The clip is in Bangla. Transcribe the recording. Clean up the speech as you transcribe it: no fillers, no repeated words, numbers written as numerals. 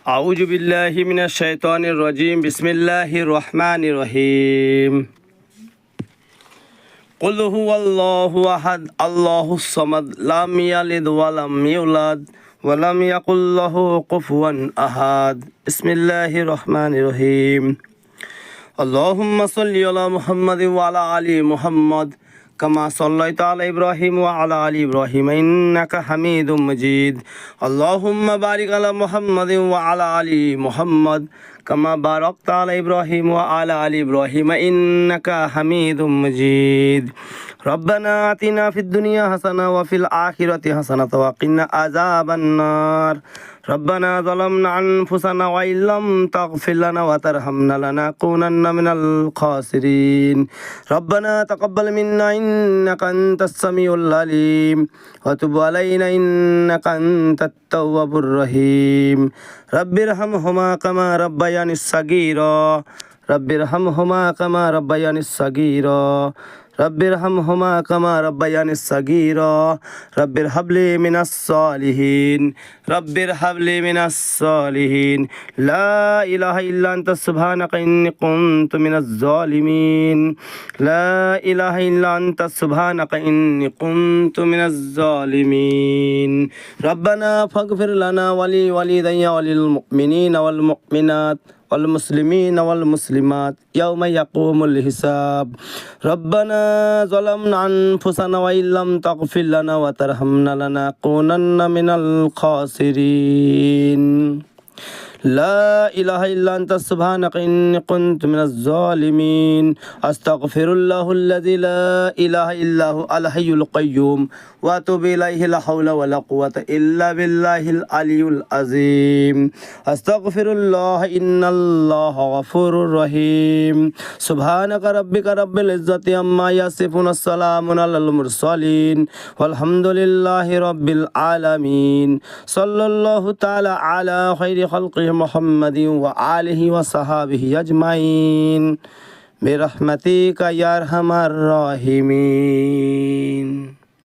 আউযু বিল্লাহি মিনাশ শাইতানির রাজিম। বিসমিল্লাহির রহমানির রহিম। কুল হুয়াল্লাহু আহাদ আল্লাহুস সামাদ লাম ইয়ালিদ ওয়া লাম ইউলাদ ওয়া লাম ইয়াকুল লাহু কুফুয়ান আহাদ। বিসমিল্লাহির রহমানির রহিম। আল্লাহুম্মা সাল্লি আলা মুহাম্মাদিন ওয়া আলা আলি মুহাম্মাদ কামা সাল্লাইতা আলা ইব্রাহিম ওয়া আলা আলি ইব্রাহিম ইন্নাকা হামিদুম মাজিদ। আল্লাহুম্মা বারিক আলা মুহাম্মাদিন ওয়া আলা আলি মুহাম্মাদ কামা বারাকতা আলা ইব্রাহিম ওয়া আলা আলি ইব্রাহিম ইন্নাকা হামিদুম মাজিদ। রব্বানা আতিনা ফিদ দুনিয়া হাসানা ওয়া ফিল আখিরাতি হাসানাতাও ওয়া কিনা আযাবান নার। রব্বানা যালামনা আনফুসানা ওয়া ইল্লাম তাগফির লানা ওয়া তারহামনা লানাকুনান্না মিনাল খাসিরিন। রব্বানা তাকাব্বাল মিন্না ইন্নাকা আনতাস সামিউল আলিম ওয়া তুব আলাইনা ইন্নাকা আনতাত তাওয়াবুর রহিম। রব্বিরহামহুমা কামা রাব্বায়ানিস সাগীরা। রব্বিরহামহুমা কামা রাব্বায়ানিস সাগীরা। রব্বিরহামহুমা কামা রাব্বায়ানিস সাগীরা। রব্বির হাবলি মিনাস সালিহিন। রব্বির হাবলি মিনাস সালিহিন। লা ইলাহা ইল্লা আনতা সুবহানাকা ইন্নী কুনতু মিনাজ জালিমিন। লা ইলাহা ইল্লা আনতা সুবহানাকা ইন্নী কুনতু মিনাজ জালিমিন। রব্বানা ফাগফির লানা ওয়া লিওয়ালিদাইয়া ওয়া লিল মুমিনিনা ওয়াল মুমিনাত والمسلمين والمسلمات يوم يقوم الحساب. ربنا ظلمنا أنفسنا وإن لم تغفر لنا وترحمنا لنكونن من الخاسرين. لا إله إلا أنت سبحانك إني كنت من الظالمين. أستغفر الله الذي لا إله إلا هو الحي القيوم وأتوب إليه لا حول ولا قوة إلا بالله العلي العظيم. أستغفر الله إن الله غفور رحيم. سبحانك ربك رب العزة عما يصفون السلام على المرسلين والحمد لله رب العالمين. صلى الله تعالى على خير خلقه محمد وآله وصحابه أجمعين برحمتك يا أرحم الراحمين.